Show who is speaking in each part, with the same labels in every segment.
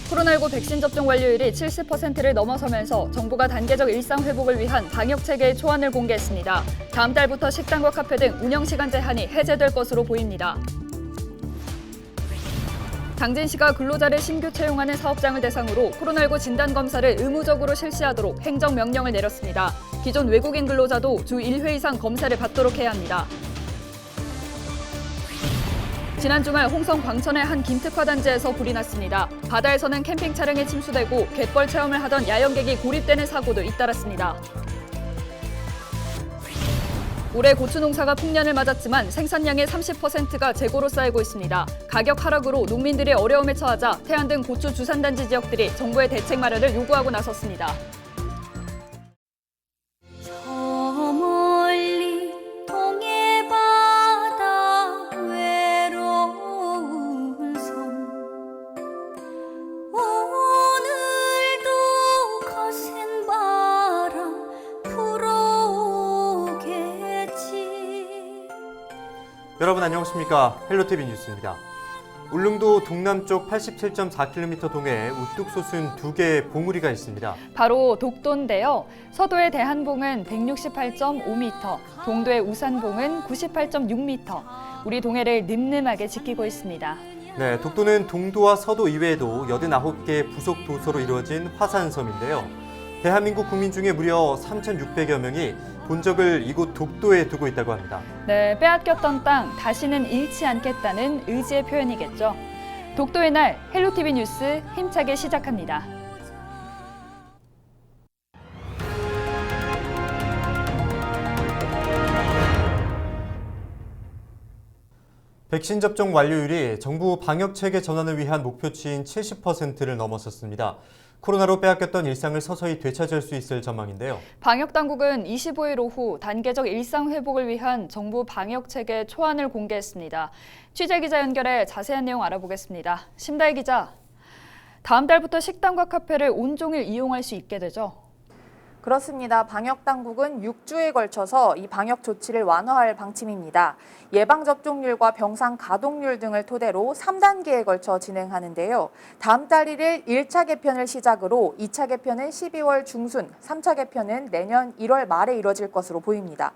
Speaker 1: 코로나19 백신 접종 완료율이 70%를 넘어서면서 정부가 단계적 일상 회복을 위한 방역 체계의 초안을 공개했습니다. 다음 달부터 식당과 카페 등 운영 시간 제한이 해제될 것으로 보입니다. 당진시가 근로자를 신규 채용하는 사업장을 대상으로 코로나19 진단 검사를 의무적으로 실시하도록 행정명령을 내렸습니다. 기존 외국인 근로자도 주 1회 이상 검사를 받도록 해야 합니다. 지난 주말 홍성 광천의 한 김특화 단지에서 불이 났습니다. 바다에서는 캠핑 차량에 침수되고 갯벌 체험을 하던 야영객이 고립되는 사고도 잇따랐습니다. 올해 고추 농사가 풍년을 맞았지만 생산량의 30%가 재고로 쌓이고 있습니다. 가격 하락으로 농민들이 어려움에 처하자 태안 등 고추 주산단지 지역들이 정부의 대책 마련을 요구하고 나섰습니다.
Speaker 2: 여러분 안녕하십니까? 헬로티비 뉴스입니다. 울릉도 동남쪽 87.4km 동해에 우뚝 솟은 두 개의 봉우리가 있습니다.
Speaker 1: 바로 독도인데요. 서도의 대한봉은 168.5m, 동도의 우산봉은 98.6m. 우리 동해를 늠름하게 지키고 있습니다.
Speaker 2: 네, 독도는 동도와 서도 이외에도 89개의 부속 도서로 이루어진 화산섬인데요. 대한민국 국민 중에 무려 3,600여 명이 본적을 이곳 독도에 두고 있다고 합니다.
Speaker 1: 네, 빼앗겼던 땅 다시는 잃지 않겠다는 의지의 표현이겠죠. 독도의 날 헬로티비 뉴스 힘차게 시작합니다.
Speaker 2: 백신 접종 완료율이 정부 방역 체계 전환을 위한 목표치인 70%를 넘어섰습니다. 코로나로 빼앗겼던 일상을 서서히 되찾을 수 있을 전망인데요.
Speaker 1: 방역당국은 25일 오후 단계적 일상 회복을 위한 정부 방역 체계 초안을 공개했습니다. 취재기자 연결해 자세한 내용 알아보겠습니다. 심다혜 기자, 다음 달부터 식당과 카페를 온종일 이용할 수 있게 되죠?
Speaker 3: 그렇습니다. 방역당국은 6주에 걸쳐서 이 방역 조치를 완화할 방침입니다. 예방접종률과 병상 가동률 등을 토대로 3단계에 걸쳐 진행하는데요. 다음 달 1일 1차 개편을 시작으로 2차 개편은 12월 중순, 3차 개편은 내년 1월 말에 이뤄질 것으로 보입니다.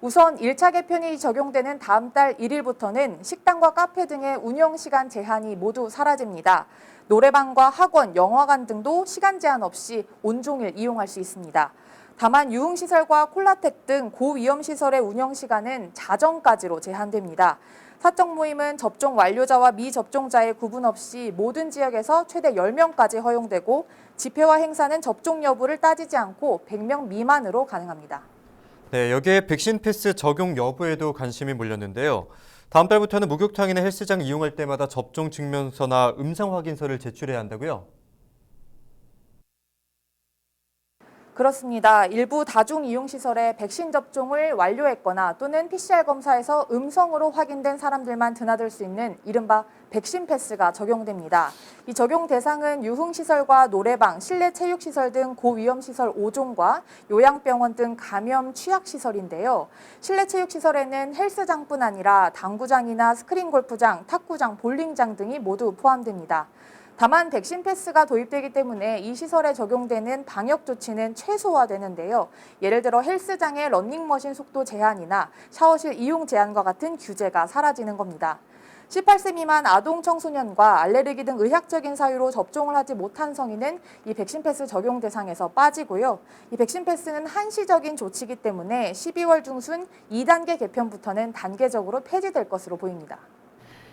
Speaker 3: 우선 1차 개편이 적용되는 다음 달 1일부터는 식당과 카페 등의 운영시간 제한이 모두 사라집니다. 노래방과 학원, 영화관 등도 시간 제한 없이 온종일 이용할 수 있습니다. 다만 유흥시설과 콜라텍 등 고위험시설의 운영시간은 자정까지로 제한됩니다. 사적 모임은 접종 완료자와 미접종자의 구분 없이 모든 지역에서 최대 10명까지 허용되고 집회와 행사는 접종 여부를 따지지 않고 100명 미만으로 가능합니다.
Speaker 2: 네, 여기에 백신 패스 적용 여부에도 관심이 몰렸는데요. 다음 달부터는 목욕탕이나 헬스장 이용할 때마다 접종 증명서나 음성 확인서를 제출해야 한다고요?
Speaker 3: 그렇습니다. 일부 다중이용시설에 백신 접종을 완료했거나 또는 PCR 검사에서 음성으로 확인된 사람들만 드나들 수 있는 이른바 백신 패스가 적용됩니다. 이 적용 대상은 유흥시설과 노래방, 실내 체육시설 등 고위험시설 5종과 요양병원 등 감염 취약시설인데요. 실내 체육시설에는 헬스장뿐 아니라 당구장이나 스크린 골프장, 탁구장, 볼링장 등이 모두 포함됩니다. 다만 백신 패스가 도입되기 때문에 이 시설에 적용되는 방역 조치는 최소화되는데요. 예를 들어 헬스장의 러닝머신 속도 제한이나 샤워실 이용 제한과 같은 규제가 사라지는 겁니다. 18세 미만 아동 청소년과 알레르기 등 의학적인 사유로 접종을 하지 못한 성인은 이 백신 패스 적용 대상에서 빠지고요. 이 백신 패스는 한시적인 조치이기 때문에 12월 중순 2단계 개편부터는 단계적으로 폐지될 것으로 보입니다.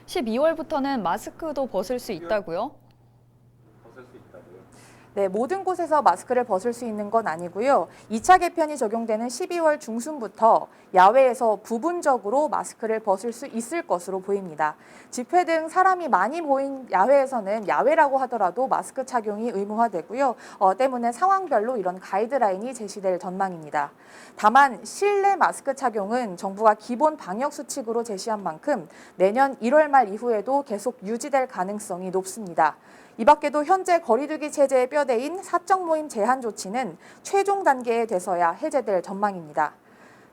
Speaker 1: 12월부터는 마스크도 벗을 수 있다고요?
Speaker 3: 네, 모든 곳에서 마스크를 벗을 수 있는 건 아니고요. 2차 개편이 적용되는 12월 중순부터 야외에서 부분적으로 마스크를 벗을 수 있을 것으로 보입니다. 집회 등 사람이 많이 모인 야외에서는 야외라고 하더라도 마스크 착용이 의무화되고요. 때문에 상황별로 이런 가이드라인이 제시될 전망입니다. 다만 실내 마스크 착용은 정부가 기본 방역 수칙으로 제시한 만큼 내년 1월 말 이후에도 계속 유지될 가능성이 높습니다. 이 밖에도 현재 거리두기 체제의 뼈대인 사적 모임 제한 조치는 최종 단계에 돼서야 해제될 전망입니다.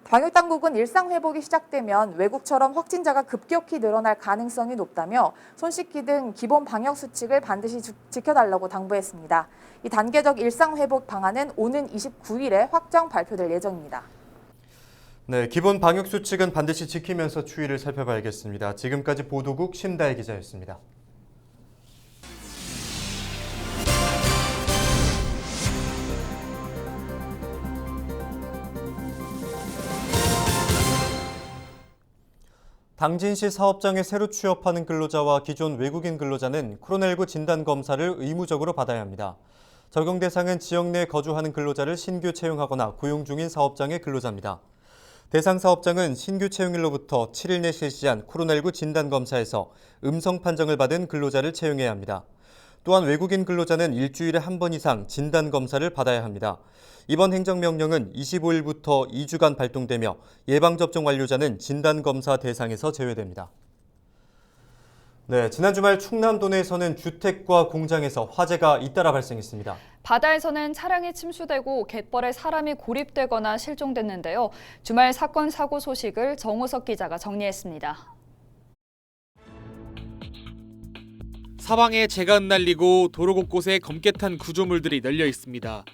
Speaker 3: 방역당국은 일상 회복이 시작되면 외국처럼 확진자가 급격히 늘어날 가능성이 높다며 손 씻기 등 기본 방역 수칙을 반드시 지켜달라고 당부했습니다. 이 단계적 일상 회복 방안은 오는 29일에 확정 발표될 예정입니다.
Speaker 2: 네, 기본 방역 수칙은 반드시 지키면서 추이를 살펴봐야겠습니다. 지금까지 보도국 심다혜 기자였습니다. 당진시 사업장에 새로 취업하는 근로자와 기존 외국인 근로자는 코로나19 진단검사를 의무적으로 받아야 합니다. 적용 대상은 지역 내 거주하는 근로자를 신규 채용하거나 고용 중인 사업장의 근로자입니다. 대상 사업장은 신규 채용일로부터 7일 내 실시한 코로나19 진단검사에서 음성 판정을 받은 근로자를 채용해야 합니다. 또한 외국인 근로자는 일주일에 한 번 이상 진단검사를 받아야 합니다. 이번 행정명령은 25일부터 2주간 발동되며 예방접종 완료자는 진단검사 대상에서 제외됩니다. 네, 지난 주말 충남 도내에서는 주택과 공장에서 화재가 잇따라 발생했습니다.
Speaker 1: 바다에서는 차량이 침수되고 갯벌에 사람이 고립되거나 실종됐는데요. 주말 사건 사고 소식을 정우석 기자가 정리했습니다.
Speaker 4: 사방에 재가 흩날리고 도로 곳곳에 검게 탄 구조물들이 널려 있습니다.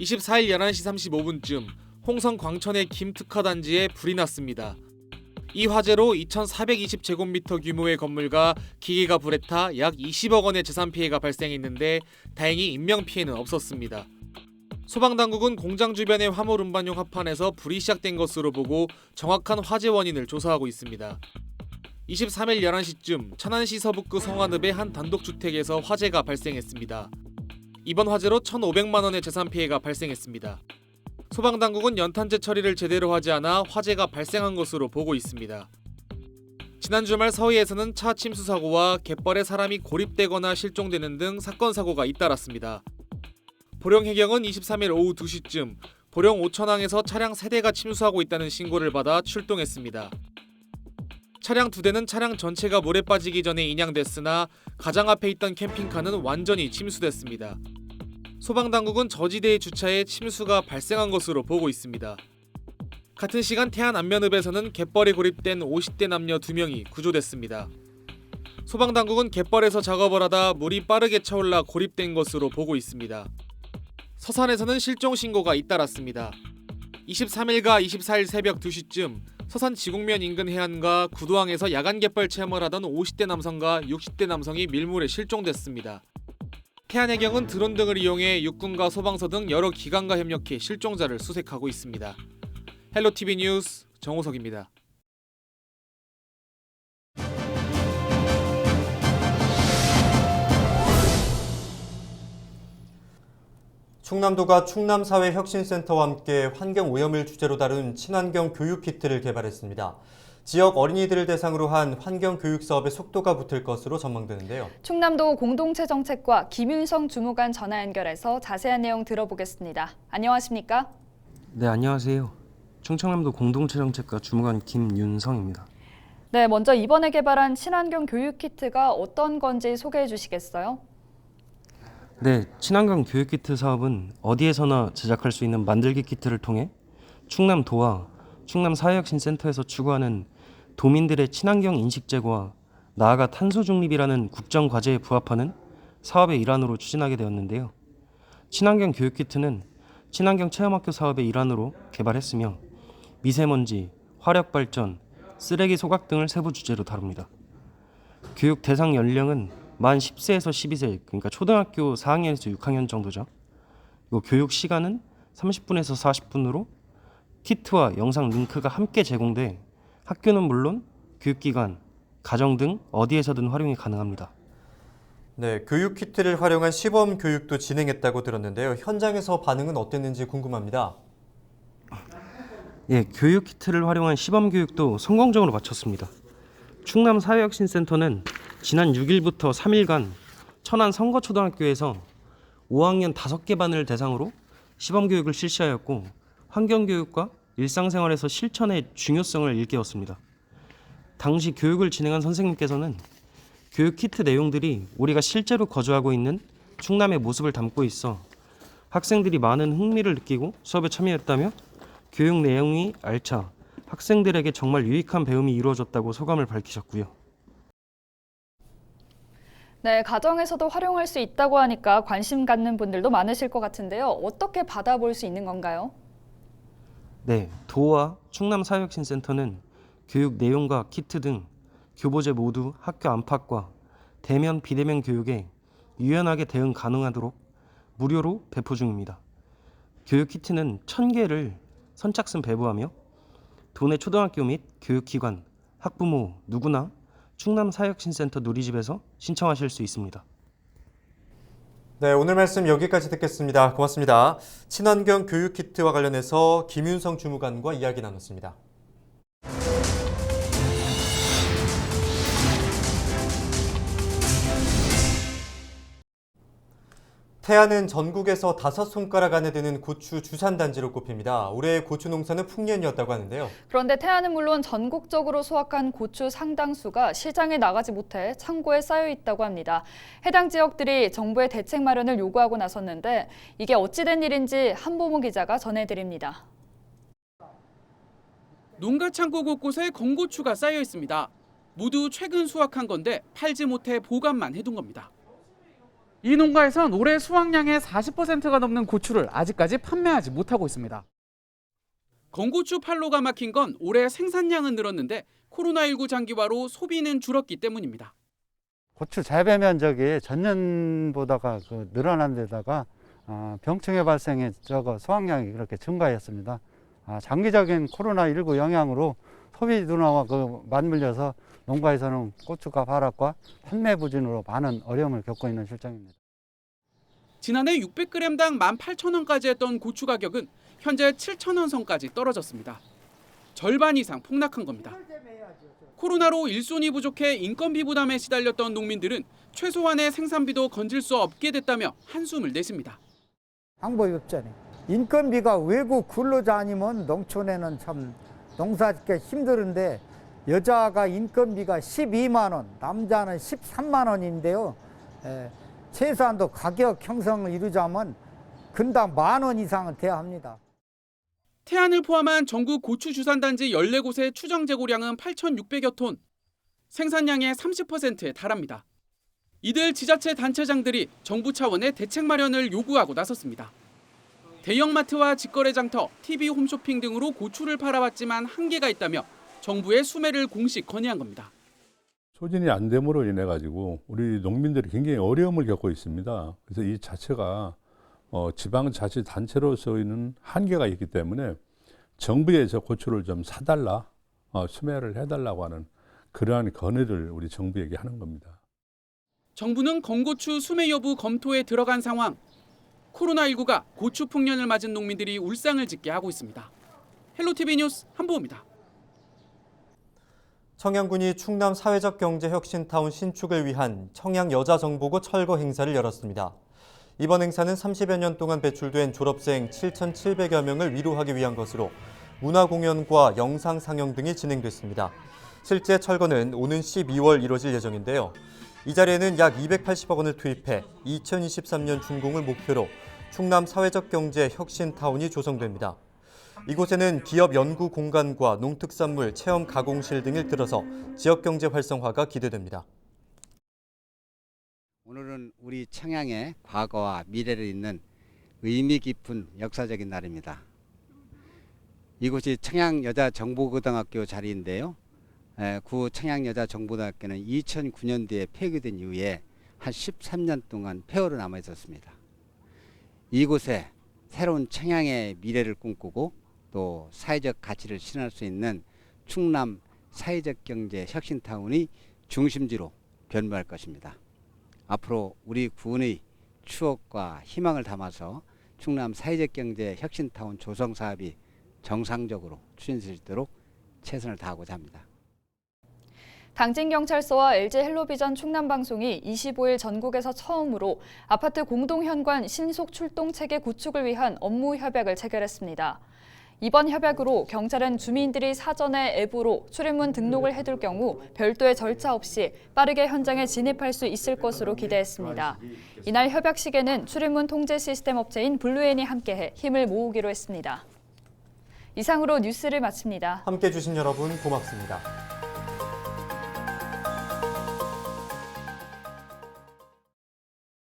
Speaker 4: 24일 11시 35분쯤 홍성 광천의 김특화 단지에 불이 났습니다. 이 화재로 2,420제곱미터 규모의 건물과 기계가 불에 타 약 20억 원의 재산 피해가 발생했는데 다행히 인명 피해는 없었습니다. 소방당국은 공장 주변의 화물 운반용 합판에서 불이 시작된 것으로 보고 정확한 화재 원인을 조사하고 있습니다. 23일 11시쯤 천안시 서북구 성안읍의 한 단독주택에서 화재가 발생했습니다. 이번 화재로 1,500만 원의 재산 피해가 발생했습니다. 소방당국은 연탄재 처리를 제대로 하지 않아 화재가 발생한 것으로 보고 있습니다. 지난 주말 서해에서는 차 침수 사고와 갯벌에 사람이 고립되거나 실종되는 등 사건 사고가 잇따랐습니다. 보령 해경은 23일 오후 2시쯤 보령 오천항에서 차량 3대가 침수하고 있다는 신고를 받아 출동했습니다. 차량 2대는 차량 전체가 물에 빠지기 전에 인양됐으나 가장 앞에 있던 캠핑카는 완전히 침수됐습니다. 소방당국은 저지대의 주차에 침수가 발생한 것으로 보고 있습니다. 같은 시간 태안 안면읍에서는 갯벌에 고립된 50대 남녀 2명이 구조됐습니다. 소방당국은 갯벌에서 작업을 하다 물이 빠르게 차올라 고립된 것으로 보고 있습니다. 서산에서는 실종 신고가 잇따랐습니다. 23일과 24일 새벽 2시쯤 서산 지곡면 인근 해안과 구도항에서 야간 갯벌 체험을 하던 50대 남성과 60대 남성이 밀물에 실종됐습니다. 태안해경은 드론 등을 이용해 육군과 소방서 등 여러 기관과 협력해 실종자를 수색하고 있습니다. 헬로티비 뉴스 정호석입니다.
Speaker 2: 충남도가 충남사회혁신센터와 함께 환경오염을 주제로 다룬 친환경 교육 키트를 개발했습니다. 지역 어린이들을 대상으로 한 환경교육 사업에 속도가 붙을 것으로 전망되는데요.
Speaker 1: 충남도 공동체 정책과 김윤성 주무관 전화 연결해서 자세한 내용 들어보겠습니다. 안녕하십니까?
Speaker 5: 네, 안녕하세요. 충청남도 공동체 정책과 주무관 김윤성입니다.
Speaker 1: 네, 먼저 이번에 개발한 친환경 교육 키트가 어떤 건지 소개해 주시겠어요?
Speaker 5: 네, 친환경 교육 키트 사업은 어디에서나 제작할 수 있는 만들기 키트를 통해 충남도와 충남사회혁신센터에서 추구하는 도민들의 친환경 인식 제고와 나아가 탄소 중립이라는 국정 과제에 부합하는 사업의 일환으로 추진하게 되었는데요. 친환경 교육 키트는 친환경 체험학교 사업의 일환으로 개발했으며 미세먼지, 화력 발전, 쓰레기 소각 등을 세부 주제로 다룹니다. 교육 대상 연령은 만 10세에서 12세, 그러니까 초등학교 4학년에서 6학년 정도죠. 그리고 교육 시간은 30분에서 40분으로 키트와 영상 링크가 함께 제공돼 학교는 물론 교육기관, 가정 등 어디에서든 활용이 가능합니다.
Speaker 2: 네, 교육 키트를 활용한 시범 교육도 진행했다고 들었는데요. 현장에서 반응은 어땠는지 궁금합니다.
Speaker 5: 예, 교육 키트를 활용한 시범 교육도 성공적으로 마쳤습니다. 충남사회혁신센터는 지난 6일부터 3일간 천안 성거초등학교에서 5학년 5개 반을 대상으로 시범 교육을 실시하였고 환경교육과 일상생활에서 실천의 중요성을 일깨웠습니다. 당시 교육을 진행한 선생님께서는 교육 키트 내용들이 우리가 실제로 거주하고 있는 충남의 모습을 담고 있어 학생들이 많은 흥미를 느끼고 수업에 참여했다며 교육 내용이 알차, 학생들에게 정말 유익한 배움이 이루어졌다고 소감을 밝히셨고요.
Speaker 1: 네, 가정에서도 활용할 수 있다고 하니까 관심 갖는 분들도 많으실 것 같은데요. 어떻게 받아볼 수 있는 건가요?
Speaker 5: 네, 도와 충남사회혁신센터는 교육 내용과 키트 등 교보제 모두 학교 안팎과 대면 비대면 교육에 유연하게 대응 가능하도록 무료로 배포 중입니다. 교육 키트는 1000개를 선착순 배부하며 도내 초등학교 및 교육기관, 학부모 누구나 충남사회혁신센터 누리집에서 신청하실 수 있습니다.
Speaker 2: 네, 오늘 말씀 여기까지 듣겠습니다. 고맙습니다. 친환경 교육 키트와 관련해서 김윤성 주무관과 이야기 나눴습니다. 태안은 전국에서 5손가락 안에 드는 고추 주산단지로 꼽힙니다. 올해 고추 농사는 풍년이었다고 하는데요.
Speaker 1: 그런데 태안은 물론 전국적으로 수확한 고추 상당수가 시장에 나가지 못해 창고에 쌓여 있다고 합니다. 해당 지역들이 정부의 대책 마련을 요구하고 나섰는데 이게 어찌된 일인지 한보무 기자가 전해드립니다.
Speaker 6: 농가 창고 곳곳에 건고추가 쌓여 있습니다. 모두 최근 수확한 건데 팔지 못해 보관만 해둔 겁니다. 이 농가에선 올해 수확량의 40%가 넘는 고추를 아직까지 판매하지 못하고 있습니다. 건고추 판로가 막힌 건 올해 생산량은 늘었는데 코로나19 장기화로 소비는 줄었기 때문입니다.
Speaker 7: 고추 재배 면적이 전년보다가 늘어난 데다가 병충해 발생에 수확량이 그렇게 증가했습니다. 장기적인 코로나19 영향으로 소비 둔화와 맞물려서 농가에서는 고추값 하락과 판매 부진으로 많은 어려움을 겪고 있는 실정입니다.
Speaker 6: 지난해 600g당 18,000원까지 했던 고추 가격은 현재 7,000원 선까지 떨어졌습니다. 절반 이상 폭락한 겁니다. 코로나로 일손이 부족해 인건비 부담에 시달렸던 농민들은 최소한의 생산비도 건질 수 없게 됐다며 한숨을 내쉽니다.
Speaker 8: 방법이 없잖아요. 인건비가 외국 근로자 아니면 농촌에는 참 농사짓기 힘드는데 여자가 인건비가 12만 원, 남자는 13만 원인데요. 최소한도 가격 형성을 이루자면 근당 10,000원 이상은 돼야 합니다.
Speaker 6: 태안을 포함한 전국 고추 주산단지 14곳의 추정 재고량은 8,600여 톤, 생산량의 30%에 달합니다. 이들 지자체 단체장들이 정부 차원의 대책 마련을 요구하고 나섰습니다. 대형마트와 직거래 장터, TV 홈쇼핑 등으로 고추를 팔아왔지만 한계가 있다며 정부의 수매를 공식 건의한 겁니다.
Speaker 9: 소진이 안 됨으로 인해 가지고 우리 농민들이 굉장히 어려움을 겪고 있습니다. 그래서 이 자체가 지방자치단체로서는 한계가 있기 때문에 정부에서 고추를 좀 사달라, 수매를 해달라고 하는 그러한 건의를 우리 정부에게 하는 겁니다.
Speaker 6: 정부는 건고추 수매 여부 검토에 들어간 상황. 코로나19가 고추 풍년을 맞은 농민들이 울상을 짓게 하고 있습니다. 헬로티비 뉴스 한보우입니다.
Speaker 2: 청양군이 충남 사회적 경제 혁신타운 신축을 위한 청양 여자정보고 철거 행사를 열었습니다. 이번 행사는 30여 년 동안 배출된 졸업생 7,700여 명을 위로하기 위한 것으로 문화공연과 영상 상영 등이 진행됐습니다. 실제 철거는 오는 12월 이뤄질 예정인데요. 이 자리에는 약 280억 원을 투입해 2023년 준공을 목표로 충남 사회적 경제 혁신타운이 조성됩니다. 이곳에는 기업 연구 공간과 농특산물 체험 가공실 등을 들어서 지역 경제 활성화가 기대됩니다.
Speaker 10: 오늘은 우리 청양의 과거와 미래를 잇는 의미 깊은 역사적인 날입니다. 이곳이 청양여자정보고등학교 자리인데요. 구 청양여자정보고등학교는 2009년도에 폐교된 이후에 한 13년 동안 폐허로 남아 있었습니다. 이곳에 새로운 청양의 미래를 꿈꾸고 또 사회적 가치를 실현할 수 있는 충남 사회적 경제 혁신타운이 중심지로 변모할 것입니다. 앞으로 우리 군의 추억과 희망을 담아서 충남 사회적 경제 혁신타운 조성 사업이 정상적으로 추진될 수 있도록 최선을 다하고자 합니다.
Speaker 1: 당진경찰서와 LG헬로비전 충남방송이 25일 전국에서 처음으로 아파트 공동현관 신속 출동 체계 구축을 위한 업무 협약을 체결했습니다. 이번 협약으로 경찰은 주민들이 사전에 앱으로 출입문 등록을 해둘 경우 별도의 절차 없이 빠르게 현장에 진입할 수 있을 것으로 기대했습니다. 이날 협약식에는 출입문 통제 시스템 업체인 블루엔이 함께해 힘을 모으기로 했습니다. 이상으로 뉴스를 마칩니다.
Speaker 2: 함께해 주신 여러분 고맙습니다.